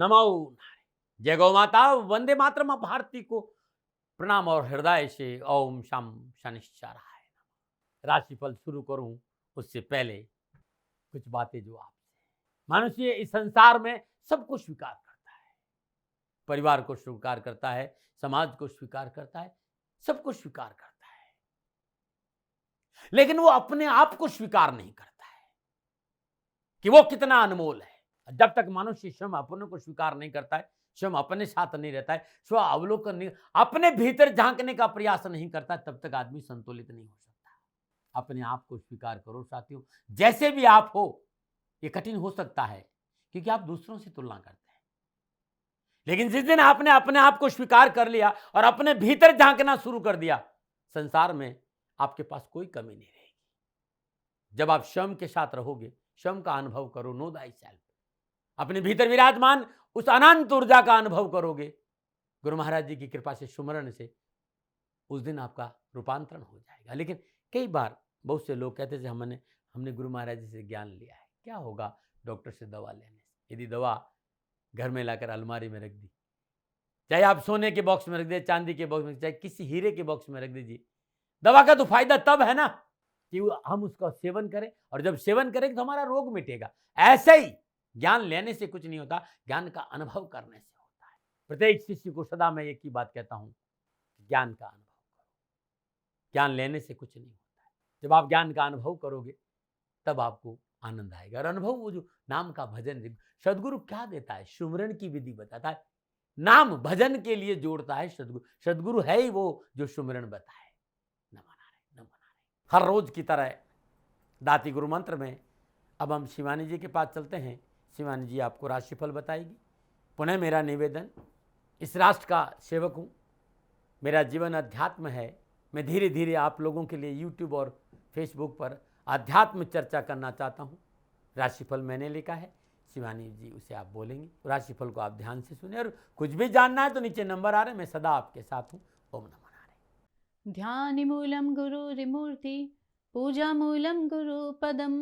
नमो नारायण। जय गौ माता, वंदे मातरम। अब भारती को प्रणाम और हृदय से ओम शम शनिश्चराय नमः। राशिफल शुरू करूं उससे पहले कुछ बातें जो आपसे। मनुष्य इस संसार में सब कुछ स्वीकार करता है, परिवार को स्वीकार करता है, समाज को स्वीकार करता है, सब कुछ स्वीकार करता है, लेकिन वो अपने आप को स्वीकार नहीं करता है कि वो कितना अनमोल है। जब तक मनुष्य स्वयं अपने को स्वीकार नहीं करता है, स्वयं अपने साथ नहीं रहता है, स्व अवलोकन नहीं, अपने भीतर झांकने का प्रयास नहीं करता, तब तक आदमी संतुलित नहीं हो सकता। अपने आप को स्वीकार करो साथियों, जैसे भी आप हो। ये कठिन हो सकता है क्योंकि आप दूसरों से तुलना करते हैं, लेकिन जिस दिन आपने अपने आप को स्वीकार कर लिया और अपने भीतर झांकना शुरू कर दिया, संसार में आपके पास कोई कमी नहीं रहेगी। जब आप स्वयं के साथ रहोगे, स्वयं का अनुभव करो, नो दाई सेल्फ, अपने भीतर विराजमान उस अनंत ऊर्जा का अनुभव करोगे, गुरु महाराज जी की कृपा से, सुमरण से, उस दिन आपका रूपांतरण हो जाएगा। लेकिन कई बार बहुत से लोग कहते थे हमने गुरु महाराज जी से ज्ञान लिया है, क्या होगा डॉक्टर से दवा लेने से? यदि दवा घर में लाकर अलमारी में रख दी, चाहे आप सोने के बॉक्स में रख दे, चांदी के बॉक्स में, चाहे किसी हीरे के बॉक्स में रख दीजिए, दवा का तो फायदा तब है ना कि हम उसका सेवन करें, और जब सेवन करेंगे तो हमारा रोग मिटेगा। ऐसे ही ज्ञान लेने से कुछ नहीं होता, ज्ञान का अनुभव करने से होता है। प्रत्येक शिष्य को सदा मैं एक ही बात कहता हूं, ज्ञान का अनुभव करो। ज्ञान लेने से कुछ नहीं होता है, जब आप ज्ञान का अनुभव करोगे तब आपको आनंद आएगा। और अनुभव, वो जो नाम का भजन, सदगुरु क्या देता है? सुमरण की विधि बताता है, नाम भजन के लिए जोड़ता है सदगुरु। सदगुरु है ही वो जो सुमरण बताए। नमो नारायण, नमो नारायण। हर रोज की तरह दाती गुरु मंत्र में अब हम शिवानी जी के पास चलते हैं। शिवानी जी आपको राशिफल बताएगी। पुनः मेरा निवेदन, इस राष्ट्र का सेवक हूँ, मेरा जीवन अध्यात्म है। मैं धीरे धीरे आप लोगों के लिए यूट्यूब और फेसबुक पर अध्यात्म चर्चा करना चाहता हूँ। राशिफल मैंने लिखा है, शिवानी जी उसे आप बोलेंगे। राशिफल को आप ध्यान से सुने, और कुछ भी जानना है तो नीचे नंबर आ रहे हैं, मैं सदा आपके साथ हूँ। ओम नमो नारायण। ध्यानिमूलं गुरुरिमूर्ति, पूजामूलं गुरुपदं,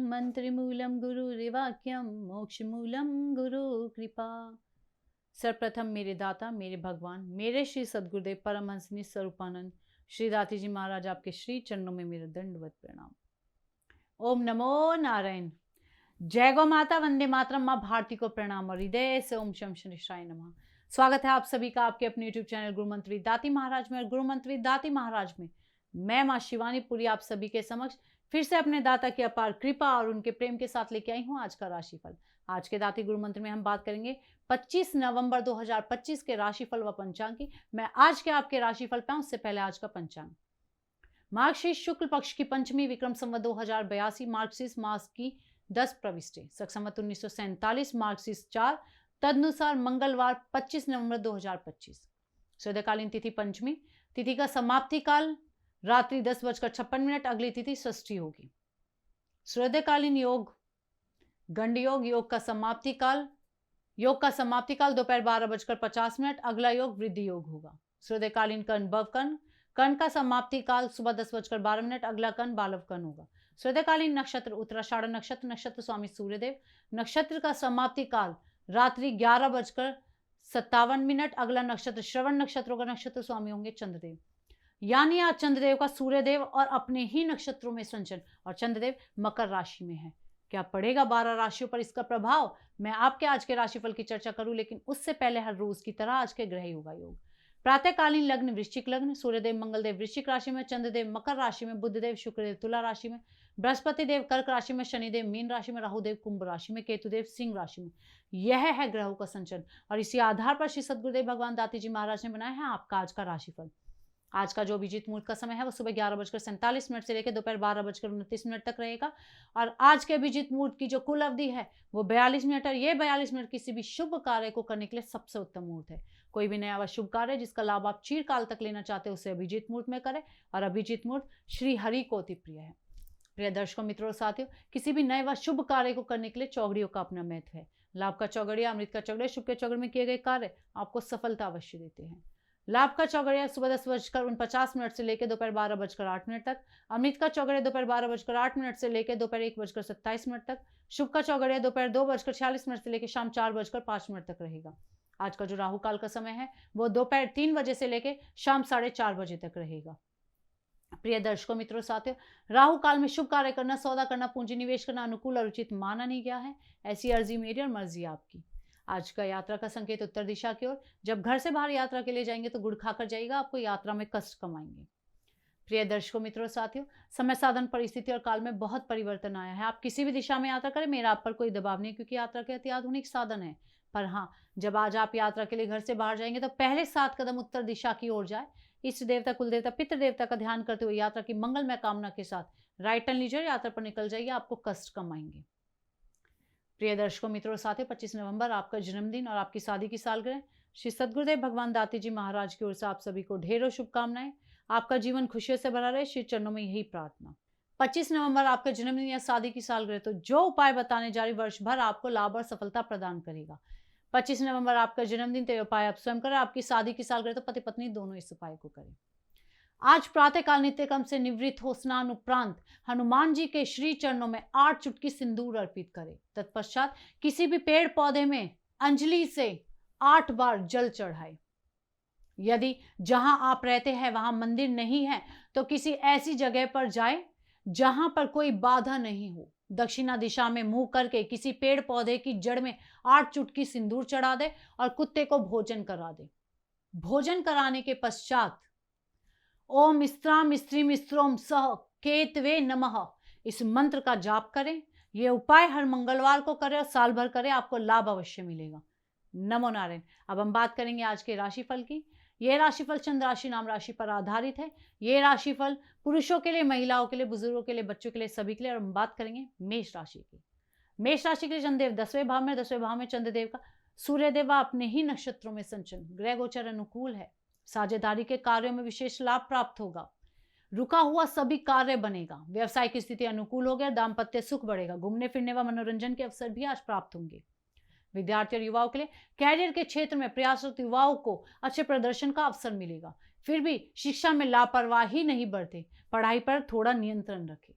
मंत्रिमूलं गुरुरिवाक्यं, मोक्षमूलं गुरु कृपा। सर्वप्रथम मेरे दाता, मेरे भगवान, मेरे श्री सद्गुरुदेव परमहंस स्वरूपानंद श्री दाती जी महाराज, आपके श्री चरणों में मेरा दंडवत प्रणाम। ओम नमो नारायण। जय गौ माता, वंदे मातरम। माँ भारती को प्रणाम और हृदय से ओम शम शनिश्चराय नमः। स्वागत है आप सभी का आपके अपने यूट्यूब चैनल गुरु मंत्री दाती महाराज में। और गुरु मंत्री दाती महाराज में मैं माँ शिवानी पुरी आप सभी के समक्ष फिर से अपने दाता की अपार कृपा और उनके प्रेम के साथ लेके आई हूँ आज का राशिफल। आज के दाती गुरु मंत्र में हम बात करेंगे 25 नवंबर 2025 के राशिफल व पंचांग की। मैं आज के आपके राशिफल पे उससे पहले आज का पंचांग। मार्गशीर्ष शुक्ल पक्ष की पंचमी, विक्रम संवत 2082, मार्गशीर्ष मास की 10 प्रविष्टि, शक संवत 1947, मार्गशीर्ष 4, तदनुसार मंगलवार 25 नवंबर 2025। सूर्यकालीन तिथि पंचमी, तिथि का समाप्ति काल रात्रि 10:56, अगली तिथि षष्ठी होगी। सूर्यकालीन योग गंड योग, योग का समाप्ति काल दोपहर 12:50, अगला योग वृद्धि योग होगा। सूर्यकालीन कर्ण भव कर्ण, कर्ण का समाप्ति काल सुबह 10:12, अगला कर्ण बालव कर्ण होगा। सूर्यकालीन नक्षत्र उत्तराषाढ़ नक्षत्र, नक्षत्र स्वामी सूर्यदेव, नक्षत्र का समाप्ति काल रात्रि 11:57, अगला नक्षत्र श्रवण नक्षत्र होगा, नक्षत्र स्वामी होंगे चंद्रदेव। यानी आज चंद्रदेव का सूर्यदेव और अपने ही नक्षत्रों में संचरण, और चंद्रदेव मकर राशि में है। क्या पड़ेगा 12 राशियों पर इसका प्रभाव, मैं आपके आज के राशिफल की चर्चा करूं, लेकिन उससे पहले हर रोज की तरह आज के ग्रह योगा योग। प्रातःकालीन लग्न वृश्चिक लग्न, सूर्यदेव मंगलदेव वृश्चिक राशि में, चंद्रदेव मकर राशि में, बुधदेव शुक्रदेव तुला राशि में, बृहस्पति देव कर्क राशि में, शनिदेव मीन राशि में, राहुदेव कुंभ राशि में, केतुदेव सिंह राशि में। यह है ग्रहों का संचरण, और इसी आधार पर श्री सद्गुरुदेव भगवान दाती जी महाराज ने बनाया है आपका आज का राशिफल। आज का जो अभिजीत मुहूर्त का समय है वो सुबह 11:47 से लेकर दोपहर 12:29 तक रहेगा। और आज के अभिजीत मुहूर्त की जो कुल अवधि है वो 42 मिनट है। ये 42 मिनट किसी भी शुभ कार्य को करने के लिए सबसे उत्तम मुहूर्त है। कोई भी नया व शुभ कार्य जिसका लाभ आप चिरकाल तक लेना चाहते हैं उसे अभिजीत मुहूर्त में करें, और अभिजीत मुहूर्त श्री हरि को अति प्रिय है। प्रिय दर्शकों, मित्रों, साथियों, किसी भी नए व शुभ कार्य को करने के लिए चौघड़ियों का अपना महत्व है। लाभ का चौगड़िया, अमृत का चौगड़िया, शुभ के चौगड़ में किए गए कार्य आपको सफलता अवश्य देते हैं। लाभ का चौघड़िया सुबह 10:49 से लेकर दोपहर 12:08 तक। अमृत का चौघड़िया दोपहर 12:08 से लेकर दोपहर 1:27 तक। शुभ का चौघड़िया दोपहर 2:46 से लेकर शाम 4:05 तक रहेगा। आज का जो राहु काल का समय है वो दोपहर 3 बजे से लेकर शाम 4:30 बजे तक रहेगा। प्रिय दर्शकों, मित्रों, साथियों, राहु काल में शुभ कार्य करना, सौदा करना, पूंजी निवेश करना अनुकूल और उचित माना नहीं गया है। ऐसी अर्जी मेरी और मर्जी आपकी। आज का यात्रा का संकेत उत्तर दिशा की ओर। जब घर से बाहर यात्रा के लिए जाएंगे तो गुड़ खाकर जाइएगा, आपको यात्रा में कष्ट कम आएंगे। प्रिय दर्शकों, मित्रों, साथियों, समय, साधन, परिस्थिति और काल में बहुत परिवर्तन आया है। आप किसी भी दिशा में यात्रा करें, मेरा आप पर कोई दबाव नहीं, क्योंकि यात्रा के अति आधुनिक साधन है। पर हाँ, जब आज आप यात्रा के लिए घर से बाहर जाएंगे तो पहले 7 कदम उत्तर दिशा की ओर जाए। इष्ट देवता, कुल देवता, पितृ देवता का ध्यान करते हुए यात्रा की मंगलमय कामना के साथ राइट टर्न लीजिए, यात्रा पर निकल जाइए, आपको कष्ट कम आएंगे। प्रिय दर्शकों, मित्रों, साथियों, 25 नवंबर आपका जन्मदिन और आपकी शादी की सालगिरह। श्री सद्गुरुदेव भगवान दाती जी महाराज की ओर से आप सभी को ढेरों शुभकामनाएं। आपका जीवन खुशियों से भरा रहे, श्री चरणों में यही प्रार्थना। 25 नवंबर आपका जन्मदिन या शादी की सालगिरह, तो जो उपाय बताने जा रही वर्ष भर आपको लाभ और सफलता प्रदान करेगा। 25 नवंबर आपका जन्मदिन, तो ये उपाय आप स्वयं करें। आपकी शादी की सालगिरह तो पति पत्नी दोनों इस उपाय को करें। आज प्रातःकाल नित्य कर्म से निवृत्त हो स्नान उपरांत हनुमान जी के श्री चरणों में 8 चुटकी सिंदूर अर्पित करें। तत्पश्चात किसी भी पेड़ पौधे में अंजलि से 8 बार जल चढ़ाए। यदि जहां आप रहते हैं वहां मंदिर नहीं है तो किसी ऐसी जगह पर जाए जहां पर कोई बाधा नहीं हो। दक्षिणा दिशा में मुंह करके किसी पेड़ पौधे की जड़ में 8 चुटकी सिंदूर चढ़ा दे और कुत्ते को भोजन करा दे। भोजन कराने के पश्चात ओम स्त्राम स्त्रीम स्त्रोम सह केतवे नमः इस मंत्र का जाप करें। यह उपाय हर मंगलवार को करें और साल भर करें, आपको लाभ अवश्य मिलेगा। नमो नारायण। अब हम बात करेंगे आज के राशिफल की। यह राशिफल चंद्र राशि नाम राशि पर आधारित है। यह राशिफल पुरुषों के लिए, महिलाओं के लिए, बुजुर्गों के लिए, बच्चों के लिए, सभी के लिए। और हम बात करेंगे मेष राशि की। मेष राशि के चंद्रदेव 10वें भाव में, 10वें भाव में चंद्रदेव का सूर्यदेव अपने ही नक्षत्रों में संचरण, ग्रह गोचर अनुकूल है। साझेदारी के कार्यों में विशेष लाभ प्राप्त होगा। रुका हुआ सभी कार्य बनेगा। व्यवसाय की स्थिति अनुकूल हो गया। दाम्पत्य सुख बढ़ेगा। घूमने फिरने व मनोरंजन के अवसर भी आज प्राप्त होंगे। विद्यार्थी और युवाओं के लिए कैरियर के क्षेत्र में प्रयासरत युवाओं को अच्छे प्रदर्शन का अवसर मिलेगा। फिर भी शिक्षा में लापरवाही नहीं बरते, पढ़ाई पर थोड़ा नियंत्रण रखें।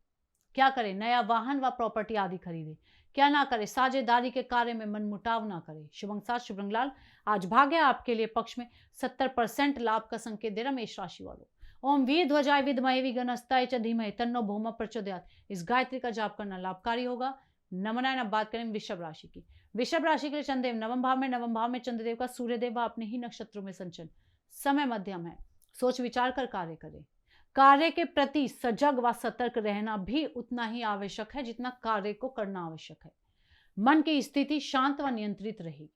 क्या करें? नया वाहन व प्रॉपर्टी आदि खरीदे। क्या ना करें? साझेदारी के कार्य में मनमुटाव ना करें। शुभ अंक 7, शुभ रंग लाल। आज भाग्य आपके लिए पक्ष में 70% लाभ का संकेत दे रहा मेष राशि वालों। ओम वीर ध्वजाय विद्महे विघ्नहस्ताय च धीमहि तन्नो भौम प्रचोदयात् इस गायत्री का जाप करना लाभकारी होगा। नमनायन। अब बात करें वृषभ राशि की। वृषभ राशि के लिए चंद्रदेव नवम भाव में चंद्रदेव का सूर्यदेव अपने ही नक्षत्रों में संचरण। समय मध्यम है। सोच विचार कर कार्य करें। कार्य के प्रति सजग व सतर्क रहना भी उतना ही आवश्यक है जितना कार्य को करना आवश्यक है। मन की स्थिति शांत व नियंत्रित रहेगी।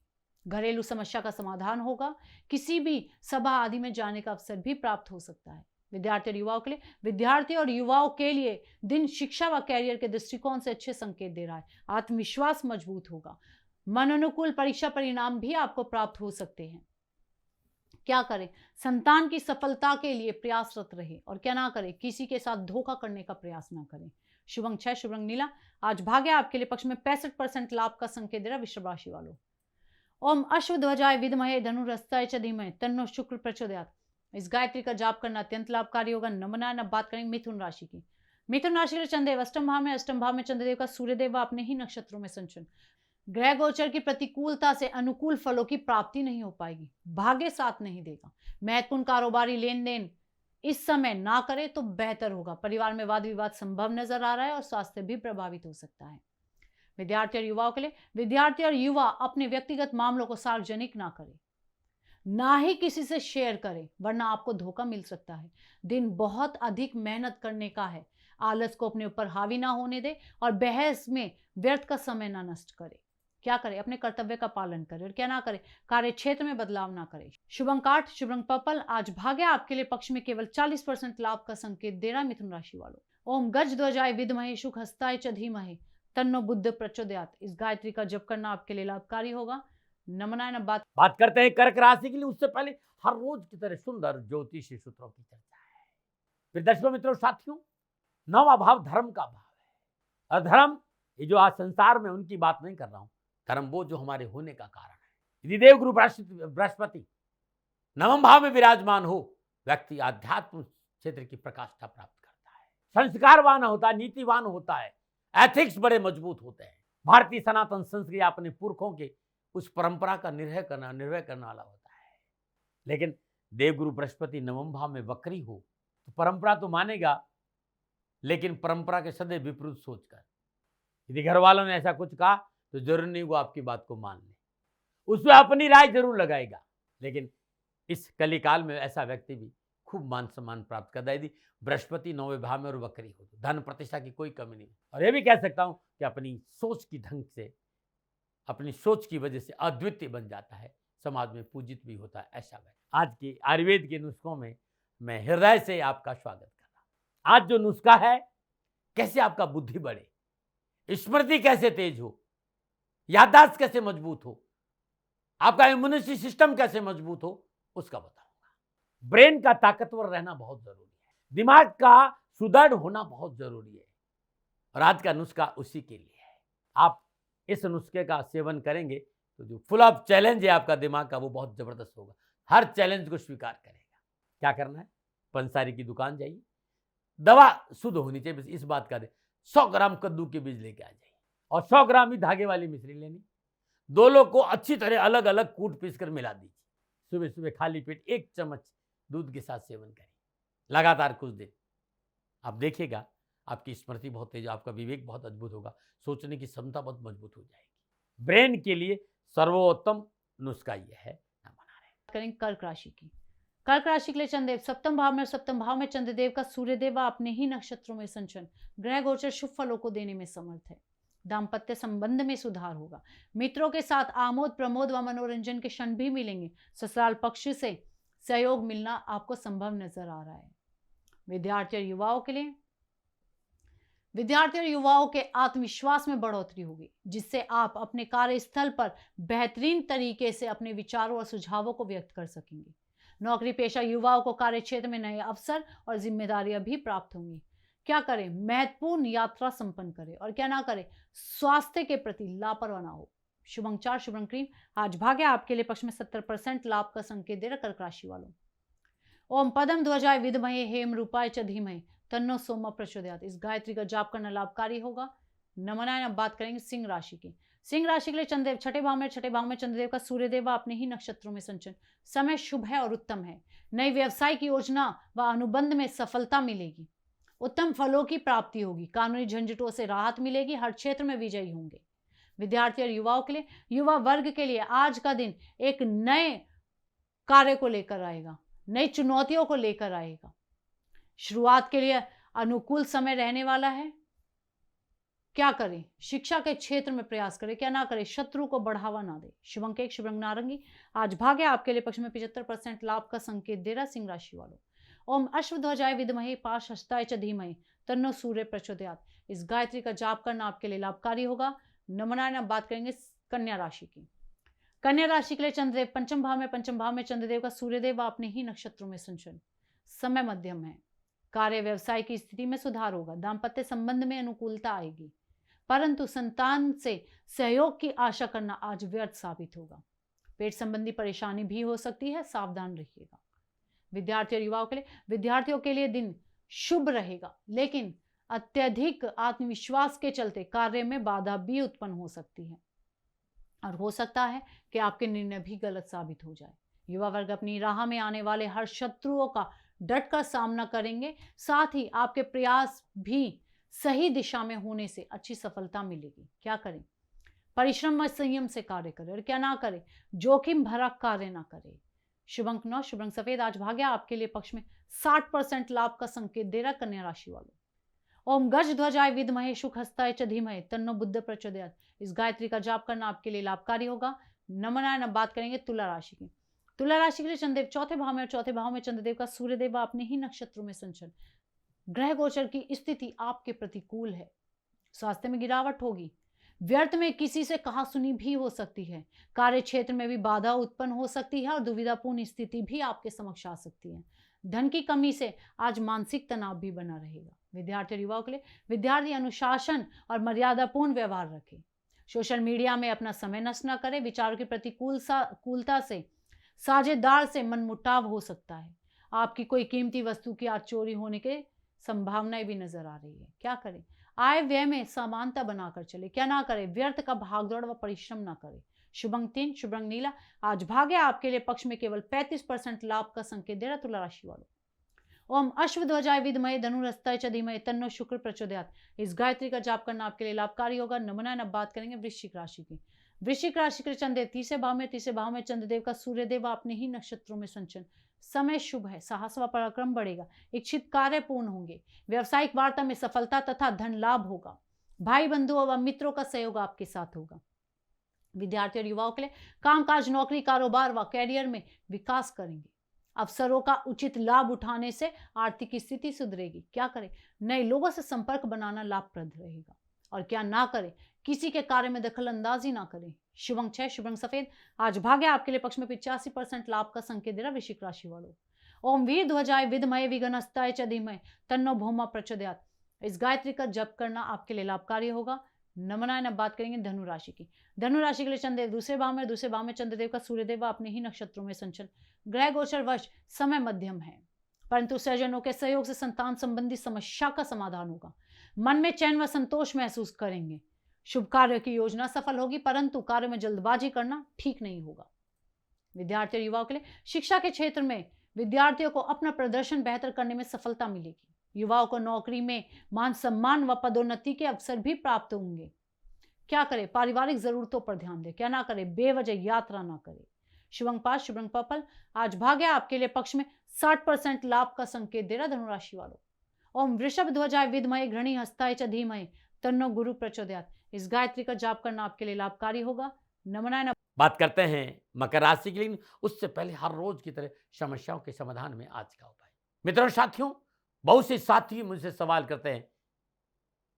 घरेलू समस्या का समाधान होगा। किसी भी सभा आदि में जाने का अवसर भी प्राप्त हो सकता है। विद्यार्थी और युवाओं के लिए दिन शिक्षा व कैरियर के दृष्टिकोण से अच्छे संकेत दे रहा है। आत्मविश्वास मजबूत होगा। मनोनुकूल परीक्षा परिणाम भी आपको प्राप्त हो सकते हैं। क्या करें? संतान की सफलता के लिए प्रयासरत रहे। और क्या ना करें? किसी के साथ धोखा करने का प्रयास ना करें। शुभ अंक 6, शुभ रंग नीला। आज भाग्य आपके लिए पक्ष में 65% लाभ का संकेत दे रहा वृषभ राशि वालों। ओम अश्वध्वजाय विद्महे धनुरस्ताय च धीमहि तन्नो शुक्र प्रचोदयात् इस गायत्री का जाप करना अत्यंत लाभकारी होगा। नमनायन। अब बात करेंगे मिथुन राशि की। मिथुन राशि के चंद्रदेव अष्टम भाव में चंद्रदेव का सूर्यदेव अपने ही नक्षत्रों में संचरण। ग्रह गोचर की प्रतिकूलता से अनुकूल फलों की प्राप्ति नहीं हो पाएगी। भाग्य साथ नहीं देगा। महत्वपूर्ण कारोबारी लेन देन इस समय ना करे तो बेहतर होगा। परिवार में वाद विवाद संभव नजर आ रहा है और स्वास्थ्य भी प्रभावित हो सकता है। विद्यार्थी और युवाओं के लिए विद्यार्थी और युवा अपने व्यक्तिगत मामलों को सार्वजनिक ना करें, ना ही किसी से शेयर करें, वरना आपको धोखा मिल सकता है। दिन बहुत अधिक मेहनत करने का है। आलस को अपने ऊपर हावी ना होने दे और बहस में व्यर्थ का समय ना नष्ट करे। क्या करें? अपने कर्तव्य का पालन करें। और क्या ना करें? कार्य क्षेत्र में बदलाव ना करें। शुभ अंक 8, शुभ रंग पर्पल। आज भाग्य आपके लिए पक्ष में केवल 40% लाभ का संकेत दे रहा मिथुन राशि वालों। ओम गज ध्वजाय विद्महे शुक हस्ताय च धीमहि तन्नो बुद्ध प्रचोदयात् इस गायत्री का जप करना आपके लिए लाभकारी होगा। नमनायन। बात करते हैं कर्क राशि के लिए। उससे पहले हर रोज की तरह सुंदर ज्योतिषी सूत्रों की चर्चा है। फिर दर्शकों, मित्रों, साथियों, 9वां भाव धर्म का भाव है। और धर्म, ये जो आज संसार में उनकी बात नहीं कर रहा हूं, कर्म वो जो हमारे होने का कारण है। यदि देवगुरु बृहस्पति नवम भाव में विराजमान हो, व्यक्ति आध्यात्म क्षेत्र की प्रकाष्ठा प्राप्त करता है, संस्कारवान होता है, नीतिवान होता है, एथिक्स बड़े मजबूत होते हैं। भारतीय सनातन संस्कृति अपने पुरखों के उस परंपरा का निर्वह करने वाला होता है। लेकिन देवगुरु बृहस्पति नवम भाव में वक्री हो तो परंपरा तो मानेगा, लेकिन परंपरा के सदैव विपरीत सोचकर। यदि घर वालों ने ऐसा कुछ कहा तो जरूर नहीं वो आपकी बात को मान ले, उसमें अपनी राय जरूर लगाएगा। लेकिन इस कलिकाल में ऐसा व्यक्ति भी खूब मान सम्मान प्राप्त करता है यदि बृहस्पति 9वें भाव में और वक्री हो तो। धन प्रतिष्ठा की कोई कमी नहीं। और यह भी कह सकता हूं कि अपनी सोच की ढंग से, अपनी सोच की वजह से अद्वितीय बन जाता है, समाज में पूजित भी होता है ऐसा व्यक्ति। आज के आयुर्वेद के नुस्खों में मैं हृदय से आपका स्वागत कर रहा हूं। आज जो नुस्खा है, कैसे आपका बुद्धि बढ़े, स्मृति कैसे तेज हो, याददाश्त कैसे मजबूत हो, आपका इम्यूनिटी सिस्टम कैसे मजबूत हो, उसका बताऊंगा। ब्रेन का ताकतवर रहना बहुत जरूरी है, दिमाग का सुदृढ़ होना बहुत जरूरी है, और आज का नुस्खा उसी के लिए है। आप इस नुस्खे का सेवन करेंगे तो जो फुल ऑफ चैलेंज है आपका दिमाग का, वो बहुत जबरदस्त होगा। हर चैलेंज को स्वीकार करेगा। क्या करना है, पंसारी की दुकान जाइए, दवा शुद्ध होनी चाहिए, बस इस बात का दे। 100 ग्राम कद्दू के बीज लेके आ जाइए और 100 ग्राम ही धागे वाली मिश्री लेनी। दोनों को अच्छी तरह अलग अलग कूट पीस कर मिला दीजिए। सुबह सुबह खाली पेट 1 चम्मच दूध के साथ सेवन करें, लगातार कुछ दिन। आप देखिएगा आपकी स्मृति बहुत तेज, आपका विवेक बहुत अद्भुत होगा, सोचने की क्षमता बहुत मजबूत हो जाएगी। ब्रेन के लिए सर्वोत्तम नुस्खा यह है। करेंगे कर्क राशि की। कर्क राशि के लिए चंद्रदेव सप्तम भाव में, और सप्तम भाव में चंद्रदेव का सूर्यदेव अपने ही नक्षत्रों में संचरण, ग्रह गोचर शुभ फलों को देने में समर्थ है। दाम्पत्य संबंध में सुधार होगा। मित्रों के साथ आमोद प्रमोद व मनोरंजन के क्षण भी मिलेंगे। ससुराल पक्ष से सहयोग मिलना आपको संभव नजर आ रहा है। विद्यार्थी और युवाओं के आत्मविश्वास में बढ़ोतरी होगी, जिससे आप अपने कार्यस्थल पर बेहतरीन तरीके से अपने विचारों और सुझावों को व्यक्त कर सकेंगे। नौकरी पेशा युवाओं को कार्य क्षेत्र में नए अवसर और जिम्मेदारियां भी प्राप्त होंगी। क्या करें, महत्वपूर्ण यात्रा संपन्न करें, और क्या ना करें, स्वास्थ्य के प्रति लापरवाह ना हो। शुभ अंक 4, शुभ रंग क्रीम। आज भाग्य आपके लिए पक्ष में 70% लाभ का संकेत दे रहा कर्क राशि वालों। ओम पदम ध्वजाय विद्महे हेम रूपाय च धीमहि तन्नो सोम प्रचोदयात्। इस गायत्री का जाप करना लाभकारी होगा। नमनाएं। अब बात करेंगे सिंह राशि की। सिंह राशि के लिए चंद्रदेव छठे भाव में चंद्रदेव का सूर्यदेव अपने ही नक्षत्रों में संचरण। समय शुभ है और उत्तम है। नई व्यवसायिक योजना व अनुबंध में सफलता मिलेगी। उत्तम फलों की प्राप्ति होगी। कानूनी झंझटों से राहत मिलेगी। हर क्षेत्र में विजयी होंगे। विद्यार्थी और युवाओं के लिए, युवा वर्ग के लिए आज का दिन एक नए कार्य को लेकर आएगा, नई चुनौतियों को लेकर आएगा। शुरुआत के लिए अनुकूल समय रहने वाला है। क्या करें, शिक्षा के क्षेत्र में प्रयास करें, क्या ना करें, शत्रु को बढ़ावा ना दे। शुभ अंक 1, शुभ रंग नारंगी। आज भाग्य आपके लिए पक्ष में 75% लाभ का संकेत दे रहा सिंह राशि वालों। ओम अश्वध्वजाय विद्महे पाशहस्ताय च धीमहि तन्नो सूर्य प्रचोदयात्। इस गायत्री का जाप करना आपके लिए लाभकारी होगा। नमनाएं। बात करेंगे कन्या राशि की। कन्या राशि के लिए चंद्रदेव पंचम भाव में चंद्रदेव का सूर्यदेव अपने ही नक्षत्रों में संचरण। समय मध्यम है। कार्य व्यवसाय की स्थिति में सुधार होगा। दाम्पत्य संबंध में अनुकूलता आएगी, परंतु संतान से सहयोग की आशा करना आज व्यर्थ साबित होगा। पेट संबंधी परेशानी भी हो सकती है, सावधान रहिएगा। विद्यार्थी और युवाओं के लिए, विद्यार्थियों के लिए दिन शुभ रहेगा, लेकिन अत्यधिक आत्मविश्वास के चलते कार्य में बाधा भी उत्पन्न हो सकती है, और हो सकता है कि आपके निर्णय भी गलत साबित हो जाए। युवा वर्ग अपनी राह में आने वाले हर शत्रुओं का डट कर सामना करेंगे। साथ ही आपके प्रयास भी सही दिशा में होने से अच्छी सफलता मिलेगी। क्या करें, परिश्रम व संयम से कार्य करें, और क्या ना करें, जोखिम भरा कार्य ना करें। शुभ अंक 9, शुभ रंग सफेद। आज भाग्य आपके लिए पक्ष में 60% लाभ का संकेत दे रहा कन्या राशि वालों। ओम गज ध्वजाय विद्महे शुकहस्ताय च धीमहि तन्नो बुद्ध प्रचोदयात्। इस गायत्री का जाप करना आपके लिए लाभकारी होगा। नमनाएं। बात करेंगे तुला राशि की। तुला राशि के लिए चंद्रदेव चौथे भाव में, और चौथे भाव में चंद्रदेव का सूर्यदेव अपने ही नक्षत्रों में संचरण। ग्रह गोचर की स्थिति आपके प्रतिकूल है। स्वास्थ्य में गिरावट होगी। व्यर्थ में किसी से कहासुनी भी हो सकती है। कार्य क्षेत्र में भी बाधा उत्पन्न हो सकती है, और दुविधापूर्ण स्थिति भी आपके समक्ष आ सकती है। धन की कमी से आज मानसिक तनाव भी बना रहेगा। विद्यार्थी और युवाओं के लिए, विद्यार्थी अनुशासन और मर्यादापूर्ण व्यवहार रखें। सोशल मीडिया में अपना समय नष्ट न करें। विचारों की प्रतिकूलता से साझेदार से मनमुटाव हो सकता है। आपकी कोई कीमती वस्तु की आज चोरी होने की संभावनाएं भी नजर आ रही है। क्या करें? आय व्यय में समानता बनाकर चले। क्या ना करें? व्यर्थ का भागदौड़ व परिश्रम ना करें। शुभ अंक 3, शुभ रंग नीला। आज भाग्य आपके लिए पक्ष में केवल 35% लाभ का संकेत दे रहा तुला राशि वालों। ओम अश्वध्वजाय विद्महे धनुरस्ताय च धीमहि तन्नो शुक्र प्रचोदयात्। इस गायत्री का जाप करना आपके लिए लाभकारी होगा। नमूना अब बात करेंगे वृश्चिक राशि की। वृश्चिक राशि के चंद्रदेव तीसरे भाव में चंद्रदेव का सूर्यदेव अपने ही नक्षत्रों में संचरण। समय शुभ है, साहस व पराक्रम बढ़ेगा, इच्छित कार्य पूर्ण होंगे, व्यवसायिक वार्ता में सफलता तथा धन लाभ होगा, भाई बंधुओं व मित्रों का सहयोग आपके साथ होगा। विद्यार्थी और युवाओं के लिए कामकाज, नौकरी, कारोबार व कैरियर में विकास करेंगे। अवसरों का उचित लाभ उठाने से आर्थिक स्थिति सुधरेगी। क्या करें? नए लोगों से संपर्क बनाना लाभप्रद रहेगा। और क्या ना करें? किसी के कार्य में दखल अंदाजी ना करें। शुभ अंक 6, शुभ रंग सफेद। आज भाग्य आपके लिए पक्ष में 85% लाभ का संकेत दे रहा वृश्चिक राशि वालों। ओम वीर ध्वजाय विद्महे विघ्नहस्ताय च धीमहि तन्नो भौमा प्रचोदयात्। इस गायत्री का जप करना आपके लिए लाभकारी होगा। नमनायन अब बात करेंगे धनु राशि की। धनु राशि के लिए चंद्रदेव दूसरे भाव में चंद्रदेव का सूर्यदेव अपने ही नक्षत्रों में संचलन। ग्रह गोचर वर्ष समय मध्यम है, परंतु स्वजनों के सहयोग से संतान संबंधी समस्या का समाधान होगा। मन में चैन व संतोष महसूस करेंगे। शुभ कार्य की योजना सफल होगी, परंतु कार्य में जल्दबाजी करना ठीक नहीं होगा। विद्यार्थी और युवाओं के लिए शिक्षा के क्षेत्र में विद्यार्थियों को अपना प्रदर्शन बेहतर करने में सफलता मिलेगी। युवाओं को नौकरी में मान सम्मान व पदोन्नति के अवसर भी प्राप्त होंगे। क्या करें? पारिवारिक जरूरतों पर ध्यान दें। क्या ना करें? बेवजह यात्रा ना करें। शुभ अंक 5, शुभ रंग पर्पल। आज भाग्य आपके लिए पक्ष में 60% लाभ का संकेत दे रहा धनुराशि वालों। ओम वृषभ ध्वजाय विद्महे घृणी हस्ताय च धीमहि तन्नो गुरु प्रचोदयात्। इस गायत्री का जाप करना आपके लिए लाभकारी होगा। नमनायन बात करते हैं मकर राशि की, लेकिन उससे पहले हर रोज की तरह समस्याओं के समाधान में आज का उपाय। मित्रों साथियों, बहुत से साथी मुझसे सवाल करते हैं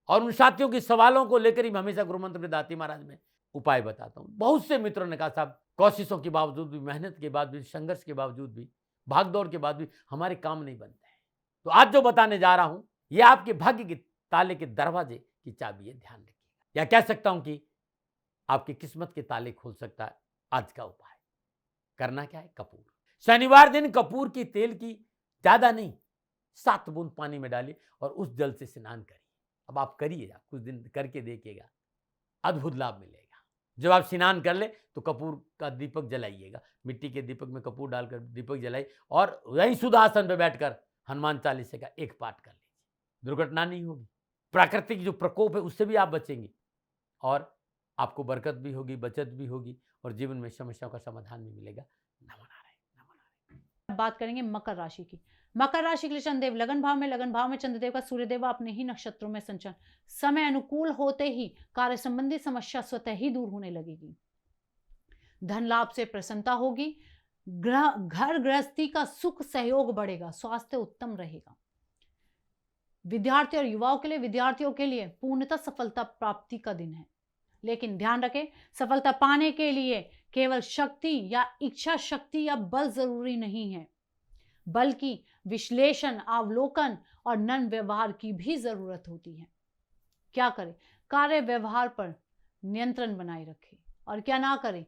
और उन साथियों के सवालों को लेकर ही मैं हमेशा गुरु मंत्र दाती महाराज में उपाय बताता हूं। बहुत से मित्रों ने कहा साहब, कोशिशों के बावजूद भी, मेहनत के बाद भी, संघर्ष के बावजूद भी, भागदौड़ के बाद भी हमारे काम नहीं बनते हैं। तो आज जो बताने जा रहा हूं, यह आपके भाग्य के ताले के दरवाजे की चाबी है, ध्यान रखिएगा। या कह सकता हूं कि आपकी किस्मत के ताले खोल सकता है आज का उपाय। करना क्या है? कपूर। शनिवार दिन कपूर की तेल की ज्यादा नहीं, 7 बूंद पानी में डालिए और उस जल से स्नान करिए। अब आप करिएगा, कुछ दिन करके देखिएगा, अद्भुत लाभ मिलेगा। जब आप स्नान कर ले तो कपूर का दीपक जलाइएगा, मिट्टी के दीपक में कपूर डालकर दीपक जलाइए और वहीं शुद्ध आसन पर बैठकर हनुमान चालीसा का एक पाठ कर लीजिए। दुर्घटना नहीं होगी, प्राकृतिक जो प्रकोप है उससे भी आप बचेंगे और आपको बरकत भी होगी, बचत भी होगी और जीवन में समस्याओं का समाधान भी मिलेगा। नमन आ रहे। बात करेंगे मकर राशि की। मकर राशि के लिए चंद्रदेव लगन भाव में चंद्रदेव का सूर्यदेव अपने ही नक्षत्रों में संचरण। समय अनुकूल होते ही कार्य संबंधी समस्या स्वतः ही दूर होने लगेगी। धन लाभ से प्रसन्नता होगी। घर गृहस्थी का सुख सहयोग बढ़ेगा। स्वास्थ्य उत्तम रहेगा। विद्यार्थी और युवाओं के लिए, विद्यार्थियों के लिए पूर्णतः सफलता प्राप्ति का दिन है, लेकिन ध्यान रखें, सफलता पाने के लिए केवल शक्ति या इच्छा शक्ति या बल जरूरी नहीं है, बल्कि विश्लेषण, अवलोकन और नन व्यवहार की भी जरूरत होती है। क्या करें? कार्य व्यवहार पर नियंत्रण बनाए रखें और क्या ना करें?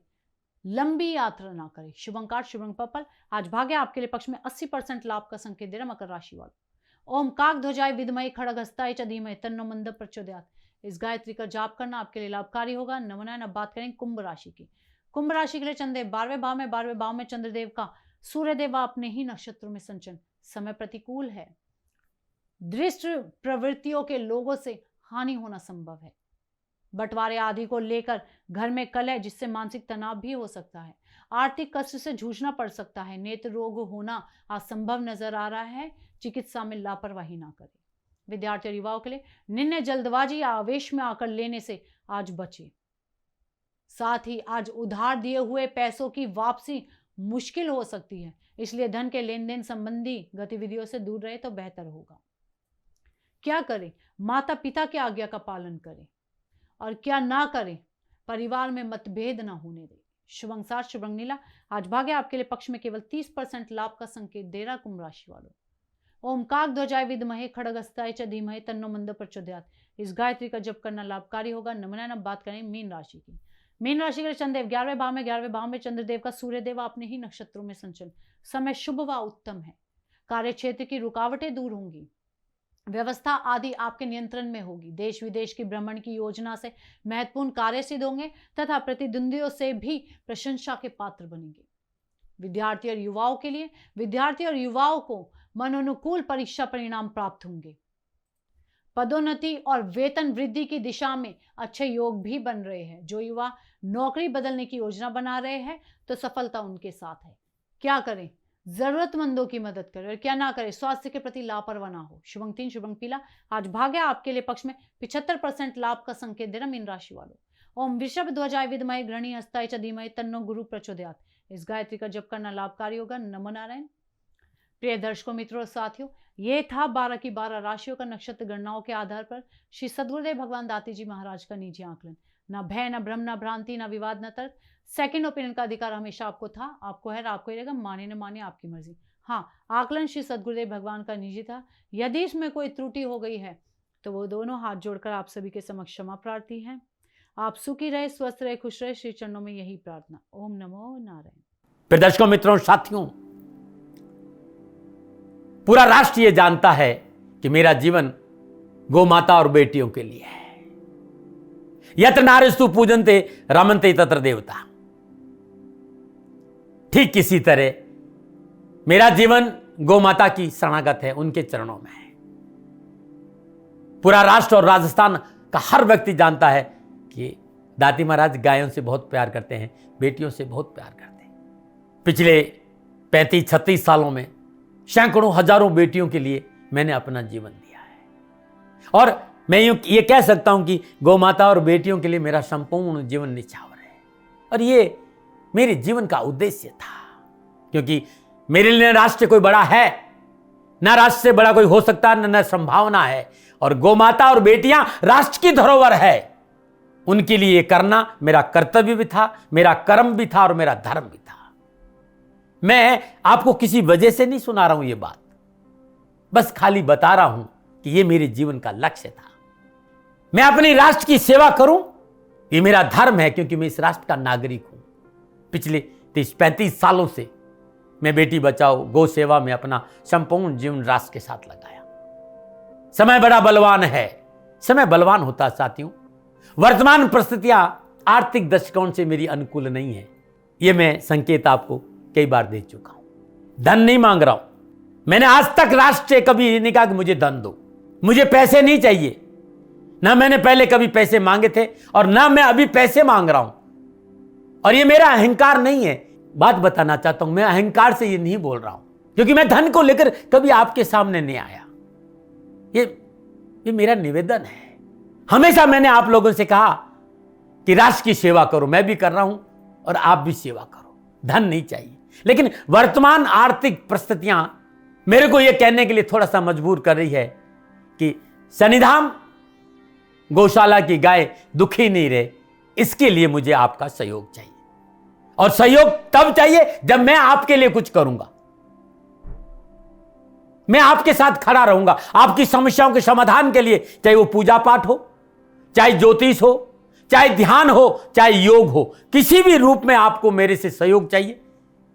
लंबी यात्रा ना करें। शुभ अंक 8, शुभ रंग पर्पल। आज भाग्य आपके लिए पक्ष में 80% लाभ का संकेत दे रहा मकर राशि वालों। ओम काक ध्वजाय विद्महे खड्गहस्ताय च धीमहि तन्नो मंद प्रचोदयात्। इस गायत्री का जाप करना आपके लिए लाभकारी होगा। नमनायन अब बात करेंगे कुंभ राशि की। कुंभ राशि के लिए चंद्रदेव 12वें भाव में चंद्रदेव का सूर्यदेव अपने ही नक्षत्रों में संचरण। समय प्रतिकूल है। दृष्ट प्रवृत्तियों के लोगों से हानि होना संभव है। बंटवारे आदि को लेकर घर में कलह, जिससे मानसिक तनाव भी हो सकता है। आर्थिक कष्ट से जूझना पड़ सकता है। नेत्र रोग होना असंभव नजर आ रहा है। चिकित्सा में लापरवाही ना करें। विद्यार्थी और युवाओं के लिए निर्णय जल्दबाजी या आवेश में आकर लेने से आज बचे। साथ ही आज उधार दिए हुए पैसों की वापसी मुश्किल हो सकती है, इसलिए धन के लेन देन संबंधी गतिविधियों से दूर रहे तो बेहतर होगा। क्या करें? माता पिता की आज्ञा का पालन करें और क्या ना करें? परिवार में मतभेद ना होने दें। शुभ अंक 7, शुभ रंग नीला। आज भाग्य आपके लिए पक्ष में केवल 30% लाभ का संकेत दे रहा कुंभ राशि वालों। ओम काक ध्वजाय विद्महे खड्गहस्ताय च धीमहि तन्नो मंद प्रचोदयात्। इस गायत्री का जप करना लाभकारी होगा। नमनायन अब बात करें मीन राशि की। मीन राशि के चंद्रदेव 11वें भाव में, 11वें भाव में चंद्रदेव का सूर्यदेव अपने ही नक्षत्रों में संचलन। समय शुभ व उत्तम है। कार्य क्षेत्र की रुकावटें दूर होंगी। व्यवस्था आदि आपके नियंत्रण में होगी। देश विदेश की भ्रमण की योजना से महत्वपूर्ण कार्य सिद्ध होंगे तथा प्रतिद्वंदियों से भी प्रशंसा के पात्र बनेंगे। विद्यार्थी और युवाओं के लिए, विद्यार्थी और युवाओं को मनोनुकूल परीक्षा परिणाम प्राप्त होंगे। पदोन्नति और वेतन वृद्धि की दिशा में अच्छे योग भी बन रहे हैं। जो युवा नौकरी बदलने की योजना बना रहे हैं तो सफलता उनके साथ है। क्या करें? जरूरतमंदों की मदद करें और क्या ना करें, स्वास्थ्य के प्रति लापरवाह ना हो। शुभ अंक 3, शुभ अंक पीला। आज भाग्य आपके लिए पक्ष में 75% लाभ का संकेत दे रहा मीन राशि वालों। ओम वृषभ ध्वजाय विद्महे गृहिणी हस्ताय च धीमहि तन्नो गुरु प्रचोदयात्। इस गायत्री का जप करना लाभकारी होगा। नमो नारायण। प्रिय दर्शकों, मित्रों और साथियों, ये था 12 की 12 राशियों का नक्षत्र गणनाओं के आधार पर श्री सद्गुरुदेव भगवान दाती जी महाराज का निजी आकलन। न भय, न भ्रम, न भ्रांति, न विवाद, न तर्क। सेकंड ओपिनियन का अधिकार हमेशा आपको था, आपको है, आपको ही रहेगा। माने न माने आपकी मर्जी। हाँ, आकलन श्री सद्गुरुदेव भगवान का निजी था। यदि इसमें कोई त्रुटि हो गई है तो वो दोनों हाथ जोड़कर आप सभी के समक्ष क्षमा प्रार्थी हैं। आप सुखी रहे, स्वस्थ रहे, खुश रहे, श्री चरणों में यही प्रार्थना। ओम नमो नारायण। फिर दर्शकों, मित्रों, साथियों, पूरा राष्ट्र ये जानता है कि मेरा जीवन गौ माता और बेटियों के लिए है। यत्र नारीस्तु पूजन्ते रमन्ते तत्र देवता। ठीक किसी तरह मेरा जीवन गौ माता की शरणागत है, उनके चरणों में है। पूरा राष्ट्र और राजस्थान का हर व्यक्ति जानता है कि दाती महाराज गायों से बहुत प्यार करते हैं, बेटियों से बहुत प्यार करते हैं। पिछले 35-36 सालों में सैकड़ों हजारों बेटियों के लिए मैंने अपना जीवन दिया है और मैं ये कह सकता हूं कि गौ माता और बेटियों के लिए मेरा संपूर्ण जीवन निछावर है। और ये मेरे जीवन का उद्देश्य था, क्योंकि मेरे लिए राष्ट्र कोई बड़ा है, ना राष्ट्र से बड़ा कोई हो सकता है, न संभावना है। और गौ माता और बेटियां राष्ट्र की धरोहर है। उनके लिए करना मेरा कर्तव्य भी था, मेरा कर्म भी था और मेरा धर्म भी था। मैं आपको किसी वजह से नहीं सुना रहा हूं ये बात, बस खाली बता रहा हूं कि ये मेरे जीवन का लक्ष्य था। मैं अपने राष्ट्र की सेवा करूं, ये मेरा धर्म है, क्योंकि मैं इस राष्ट्र का नागरिक हूं। पिछले 30-35 सालों से मैं बेटी बचाओ, गौ सेवा में अपना संपूर्ण जीवन राष्ट्र के साथ लगाया। समय बड़ा बलवान है, समय बलवान होता है साथियों। वर्तमान परिस्थितियां आर्थिक दृष्टिकोण से मेरी अनुकूल नहीं है, ये मैं संकेत आपको कई बार दे चुका हूं। धन नहीं मांग रहा हूं। मैंने आज तक राष्ट्र से कभी ये नहीं कहा कि मुझे धन दो, मुझे पैसे नहीं चाहिए। ना मैंने पहले कभी पैसे मांगे थे और ना मैं अभी पैसे मांग रहा हूं। और ये मेरा अहंकार नहीं है। बात बताना चाहता हूं, मैं अहंकार से ये नहीं बोल रहा हूं, क्योंकि मैं धन को लेकर कभी आपके सामने नहीं आया। ये मेरा निवेदन है। हमेशा मैंने आप लोगों से कहा कि राष्ट्र की सेवा करो, मैं भी कर रहा हूं और आप भी सेवा करो। धन नहीं चाहिए, लेकिन वर्तमान आर्थिक परिस्थितियां मेरे को यह कहने के लिए थोड़ा सा मजबूर कर रही है कि शनिधाम गौशाला की गाय दुखी नहीं रहे, इसके लिए मुझे आपका सहयोग चाहिए। और सहयोग तब चाहिए जब मैं आपके लिए कुछ करूंगा। मैं आपके साथ खड़ा रहूंगा, आपकी समस्याओं के समाधान के लिए, चाहे वो पूजा पाठ हो, चाहे ज्योतिष हो, चाहे ध्यान हो, चाहे योग हो, किसी भी रूप में आपको मेरे से सहयोग चाहिए।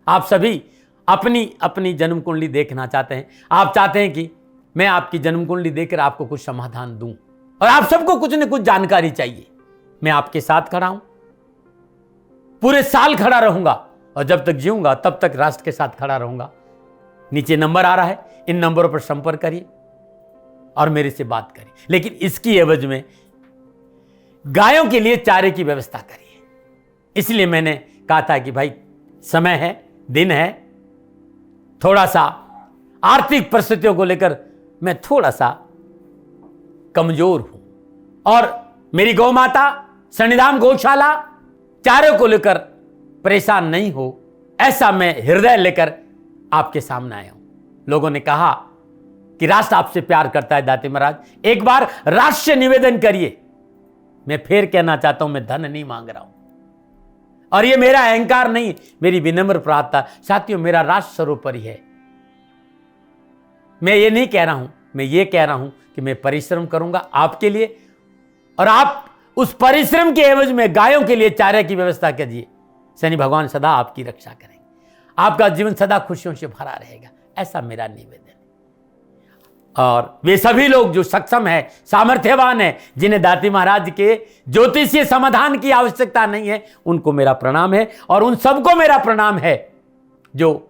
आप सभी अपनी अपनी जन्म कुंडली देखना चाहते हैं। आप चाहते हैं कि मैं आपकी जन्म कुंडली देखकर आपको कुछ समाधान दूं, और आप सबको कुछ न कुछ जानकारी चाहिए। मैं आपके साथ खड़ा हूं, पूरे साल खड़ा रहूंगा, और जब तक जीऊंगा तब तक राष्ट्र के साथ खड़ा रहूंगा। नीचे नंबर आ रहा है, इन नंबरों पर संपर्क करिए और मेरे से बात करिए। लेकिन इसकी एवज में गायों के लिए चारे की व्यवस्था करिए। इसलिए मैंने कहा था कि भाई समय है, दिन है, थोड़ा सा आर्थिक परिस्थितियों को लेकर मैं थोड़ा सा कमजोर हूं, और मेरी गौ माता शनिधाम गौशाला चारे को लेकर परेशान नहीं हो, ऐसा मैं हृदय लेकर आपके सामने आया हूं। लोगों ने कहा कि राष्ट्र आपसे प्यार करता है दाती महाराज, एक बार राष्ट्र से निवेदन करिए। मैं फिर कहना चाहता हूं, मैं धन नहीं मांग रहा हूं, और ये मेरा अहंकार नहीं, मेरी विनम्र प्रार्थना। साथियों, मेरा राष्ट्र सर्वोपरि है। मैं ये नहीं कह रहा हूं, मैं ये कह रहा हूं कि मैं परिश्रम करूंगा आपके लिए, और आप उस परिश्रम के एवज में गायों के लिए चारे की व्यवस्था कीजिए। शनि भगवान सदा आपकी रक्षा करेंगे, आपका जीवन सदा खुशियों से भरा रहेगा, ऐसा मेरा निवेदन है। और वे सभी लोग जो सक्षम है, सामर्थ्यवान है, जिन्हें दाती महाराज के ज्योतिषीय समाधान की आवश्यकता नहीं है, उनको मेरा प्रणाम है। और उन सबको मेरा प्रणाम है जो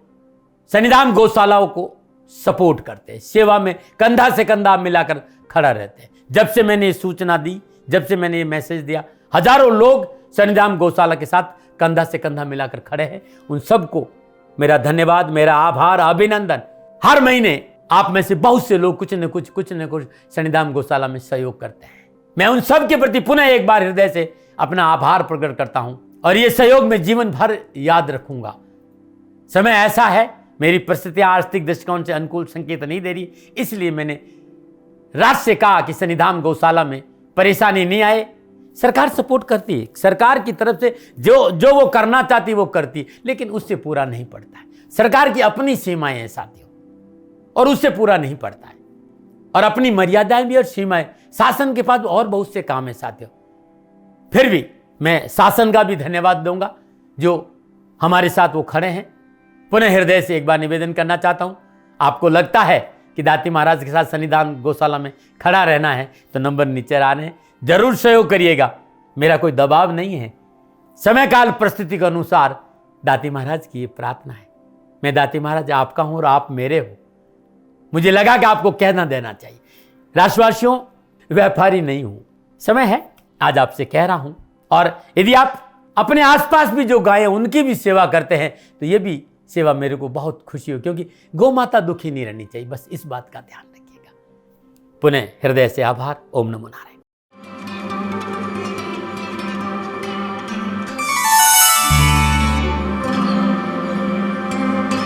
शनिधाम गौशालाओं को सपोर्ट करते हैं, सेवा में कंधा से कंधा मिलाकर खड़ा रहते हैं। जब से मैंने ये सूचना दी, जब से मैंने ये मैसेज दिया, हजारों लोग शनिधाम गौशाला के साथ कंधा से कंधा मिलाकर खड़े हैं। उन सबको मेरा धन्यवाद, मेरा आभार, अभिनंदन। हर महीने आप में से बहुत से लोग कुछ न कुछ शनिधाम गौशाला में सहयोग करते हैं। मैं उन सब के प्रति पुनः एक बार हृदय से अपना आभार प्रकट करता हूं और ये सहयोग मैं जीवन भर याद रखूंगा। समय ऐसा है, मेरी परिस्थितियां आर्थिक दृष्टिकोण से अनुकूल संकेत नहीं दे रही, इसलिए मैंने राज से कहा कि शनिधाम गौशाला में परेशानी नहीं आए। सरकार सपोर्ट करती है, सरकार की तरफ से जो वो करना चाहती वो करती, लेकिन उससे पूरा नहीं पड़ता है। सरकार की अपनी सीमाएं हैं साथियों, और उससे पूरा नहीं पड़ता है, और अपनी मर्यादाएं भी और सीमाएं। शासन के पास और बहुत से काम है साथियों। फिर भी मैं शासन का भी धन्यवाद दूंगा जो हमारे साथ वो खड़े हैं। पुनः हृदय से एक बार निवेदन करना चाहता हूं, आपको लगता है कि दाती महाराज के साथ शनिधाम गौशाला में खड़ा रहना है तो नंबर नीचे आ रहे हैं, जरूर सहयोग करिएगा। मेरा कोई दबाव नहीं है, समय काल परिस्थिति के अनुसार दाती महाराज की ये प्रार्थना है। मैं दाती महाराज आपका हूं और आप मेरे हो, मुझे लगा कि आपको कहना देना चाहिए। राशिवासियों, व्यापारी नहीं हूं, समय है आज आपसे कह रहा हूं। और यदि आप अपने आसपास भी जो गायें उनकी भी सेवा करते हैं तो ये भी सेवा मेरे को बहुत खुशी हो, क्योंकि गौ माता दुखी नहीं रहनी चाहिए, बस इस बात का ध्यान रखिएगा। पुनः हृदय से आभार। ओम नमो नारायण।